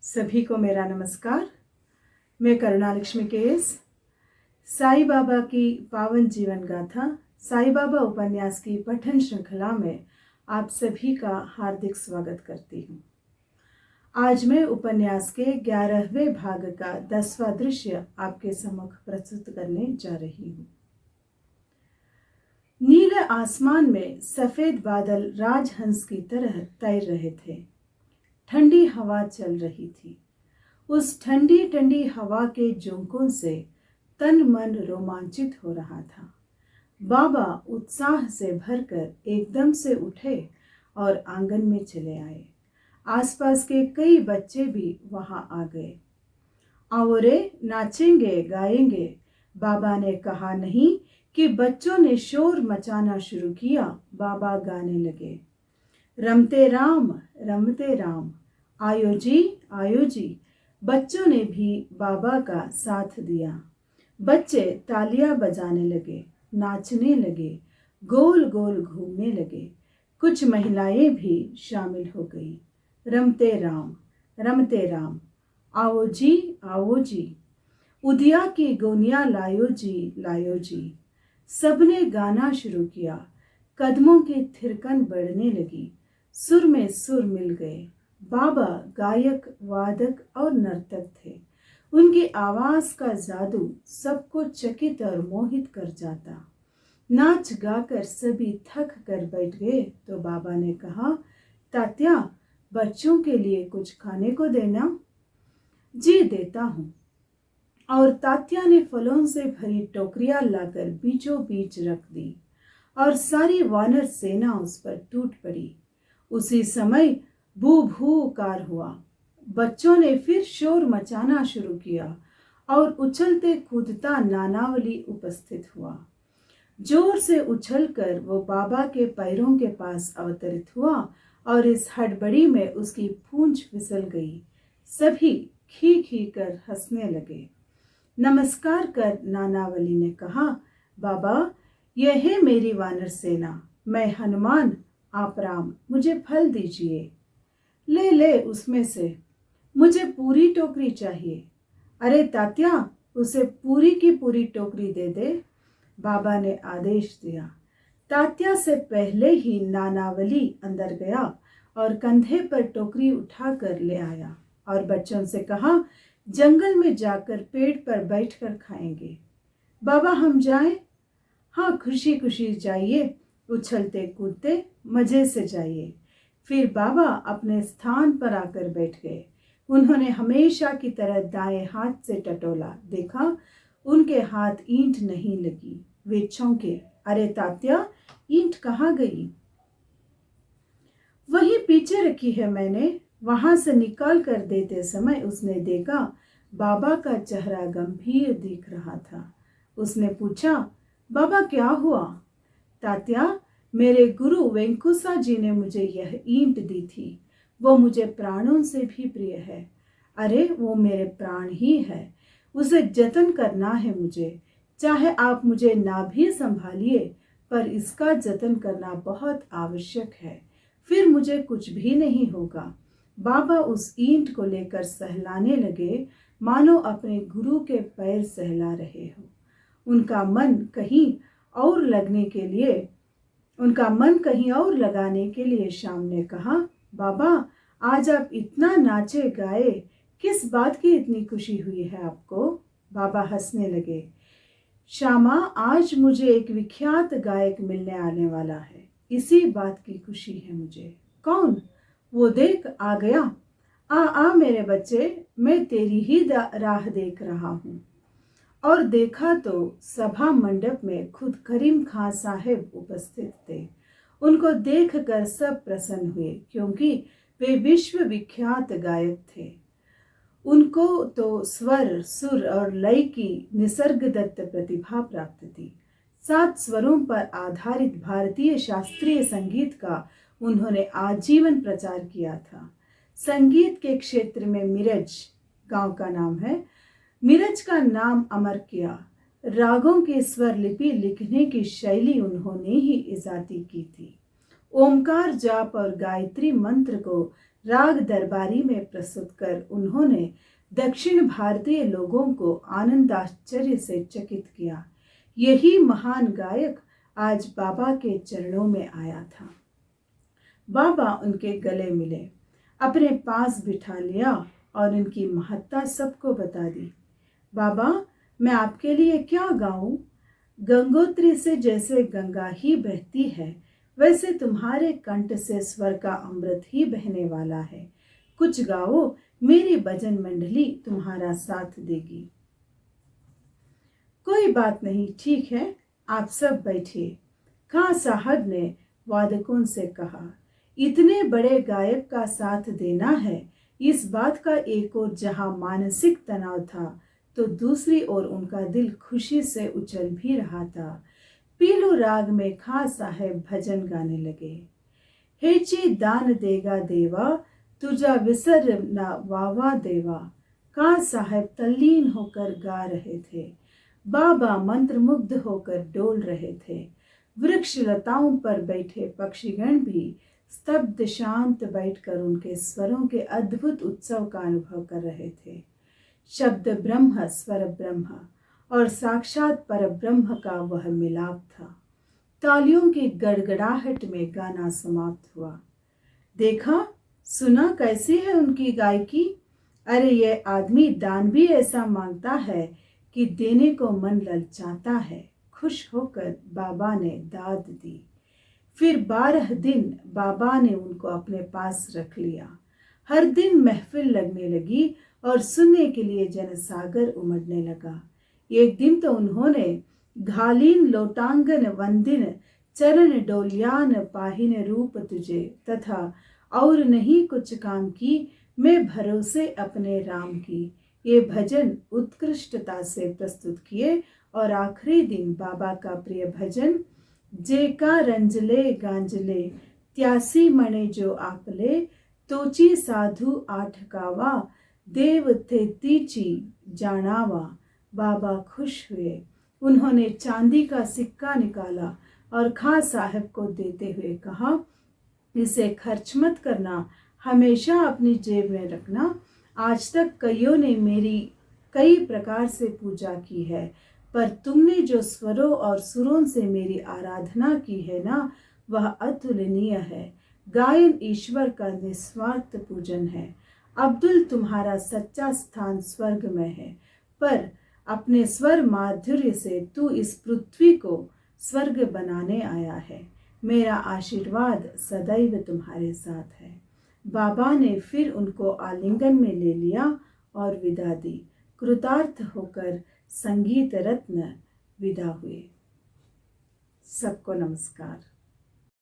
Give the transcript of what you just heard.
सभी को मेरा नमस्कार। मैं करुणा लक्ष्मी केस साईं बाबा की पावन जीवन गाथा साईं बाबा उपन्यास की पठन श्रृंखला में आप सभी का हार्दिक स्वागत करती हूँ। आज मैं उपन्यास के 11वें भाग का 10वां दृश्य आपके सम्मुख प्रस्तुत करने जा रही हूँ। नीले आसमान में सफेद बादल राजहंस की तरह तैर रहे थे। ठंडी हवा चल रही थी। उस ठंडी ठंडी हवा के झोंकों से तन मन रोमांचित हो रहा था। बाबा उत्साह से भरकर एकदम से उठे और आंगन में चले आए। आसपास के कई बच्चे भी वहां आ गए। आओ रे, नाचेंगे गाएंगे, बाबा ने कहा नहीं कि बच्चों ने शोर मचाना शुरू किया। बाबा गाने लगे, रमते राम, आयो जी। बच्चों ने भी बाबा का साथ दिया। बच्चे तालियां बजाने लगे, नाचने लगे, गोल गोल घूमने लगे। कुछ महिलाएं भी शामिल हो गई। रमते राम, आओ जी, उदिया की गोनिया लायो जी। सबने गाना शुरू किया। कदमों की थिरकन बढ़ने लगी। सुर में सुर मिल गए। बाबा गायक, वादक और नर्तक थे। उनकी आवाज का जादू सबको चकित और मोहित कर जाता। नाच गाकर सभी थक कर बैठ गए तो बाबा ने कहा, तात्या, बच्चों के लिए कुछ खाने को देना। जी देता हूँ। और तात्या ने फलों से भरी टोकरियां लाकर बीचों बीच रख दी और सारी वानर सेना उस पर टूट पड़ी। उसी समय भू भूकार हुआ। बच्चों ने फिर शोर मचाना शुरू किया और उछलते कूदता नानावली उपस्थित हुआ। जोर से उछलकर वो बाबा के पैरों के पास अवतरित हुआ और इस हड़बड़ी में उसकी पूंछ फिसल गई। सभी खी खी कर हंसने लगे। नमस्कार कर नानावली ने कहा, बाबा, यह है मेरी वानर सेना। मैं हनुमान, आप राम, मुझे फल दीजिए। ले उसमें से, मुझे पूरी टोकरी चाहिए। अरे तात्या, उसे पूरी की पूरी टोकरी दे दे, बाबा ने आदेश दिया। तात्या से पहले ही नानावली अंदर गया और कंधे पर टोकरी उठाकर ले आया और बच्चों से कहा, जंगल में जाकर पेड़ पर बैठकर खाएंगे। बाबा, हम जाएं? हाँ, खुशी खुशी जाइए, उछलते कूदते मजे से जाइए। फिर बाबा अपने स्थान पर आकर बैठ गए। उन्होंने हमेशा की तरह दाएं हाथ से टटोला। देखा, उनके हाथ ईंट नहीं लगी। वे चौंके। अरे तात्या, ईंट कहाँ गई? वहीं पीछे रखी है मैंने। वहां से निकाल कर देते समय उसने देखा बाबा का चेहरा गंभीर दिख रहा था। उसने पूछा, बाबा क्या हुआ? तात्या, मेरे गुरु वेंकुसा जी ने मुझे यह ईंट दी थी। वो मुझे प्राणों से भी प्रिय है। अरे, वो मेरे प्राण ही है। उसे जतन करना है मुझे। चाहे आप मुझे ना भी संभालिए, पर इसका जतन करना बहुत आवश्यक है। फिर मुझे कुछ भी नहीं होगा। बाबा उस ईंट को लेकर सहलाने लगे, मानो अपने गुरु के पैर सहला रहे हो। उनका मन कहीं और लगाने के लिए शाम ने कहा, बाबा, आज आप इतना नाचे गाए, किस बात की इतनी खुशी हुई है आपको? बाबा हंसने लगे। श्यामा, आज मुझे एक विख्यात गायक मिलने आने वाला है। इसी बात की खुशी है मुझे। कौन? वो देख, आ गया। आ मेरे बच्चे, मैं तेरी ही राह देख रहा हूँ। और देखा तो सभा मंडप में खुद करीम खां साहब उपस्थित थे। उनको देखकर सब प्रसन्न हुए, क्योंकि वे विश्वविख्यात गायक थे। उनको तो स्वर, सुर और लय की निसर्गदत्त प्रतिभा प्राप्त थी। 7 स्वरों पर आधारित भारतीय शास्त्रीय संगीत का उन्होंने आजीवन प्रचार किया था। संगीत के क्षेत्र में मिरज गांव का नाम है, मिरज का नाम अमर किया। रागों की स्वर लिपि लिखने की शैली उन्होंने ही इजादी की थी। ओमकार जाप और गायत्री मंत्र को राग दरबारी में प्रस्तुत कर उन्होंने दक्षिण भारतीय लोगों को आनंदाश्चर्य से चकित किया। यही महान गायक आज बाबा के चरणों में आया था। बाबा उनके गले मिले, अपने पास बिठा लिया और उनकी महत्ता सबको बता दी। बाबा, मैं आपके लिए क्या गाऊं? गंगोत्री से जैसे गंगा ही बहती है, वैसे तुम्हारे कंठ से स्वर का अमृत ही बहने वाला है। कुछ गाओ, मेरी भजन मंडली तुम्हारा साथ देगी। कोई बात नहीं, ठीक है, आप सब बैठिए। खां साहब ने वादकों से कहा, इतने बड़े गायक का साथ देना है। इस बात का एक और जहां मानसिक तनाव था, तो दूसरी ओर उनका दिल खुशी से उछल भी रहा था। पीलू राग में खां साहब भजन गाने लगे। हेची दान देगा देवा, तुझा विसर न वावा देवा। खां साहब तल्लीन होकर गा रहे थे। बाबा मंत्रमुग्ध होकर डोल रहे थे। वृक्ष लताओं पर बैठे पक्षीगण भी स्तब्ध शांत बैठकर उनके स्वरों के अद्भुत उत्सव का अनुभव कर रहे थे। शब्द ब्रह्म, स्वर ब्रह्म और साक्षात पर ब्रह्म का वह मिलाप था। तालियों की गड़गड़ाहट में गाना समाप्त हुआ। देखा, सुना कैसी है उनकी गायकी? अरे ये आदमी दान भी ऐसा मांगता है कि देने को मन ललचाता है। खुश होकर बाबा ने दाद दी। फिर 12 दिन बाबा ने उनको अपने पास रख लिया। हर दिन महफिल लगने लगी और सुनने के लिए जनसागर उमड़ने लगा। एक दिन तो उन्होंने घालीन लोटांगन वंदिन चरण डोलियान पाहिन रूप तुझे तथा और नहीं कुछ काम की, मैं भरोसे अपने राम की, ये भजन उत्कृष्टता से प्रस्तुत किए। और आखिरी दिन बाबा का प्रिय भजन जेका रंजले गांजले त्यासी मणे जो आपले, तोची साधु आठकावा देव थे तीची जानावा। बाबा खुश हुए। उन्होंने चांदी का सिक्का निकाला और खां साहब को देते हुए कहा, इसे खर्च मत करना, हमेशा अपनी जेब में रखना। आज तक कईयों ने मेरी कई प्रकार से पूजा की है, पर तुमने जो स्वरों और सुरों से मेरी आराधना की है ना, वह अतुलनीय है। गायन ईश्वर का निस्वार्थ पूजन है। अब्दुल, तुम्हारा सच्चा स्थान स्वर्ग में है, पर अपने स्वर माधुर्य से तू इस पृथ्वी को स्वर्ग बनाने आया है। मेरा आशीर्वाद सदैव तुम्हारे साथ है। बाबा ने फिर उनको आलिंगन में ले लिया और विदा दी। कृतार्थ होकर संगीत रत्न विदा हुए। सबको नमस्कार।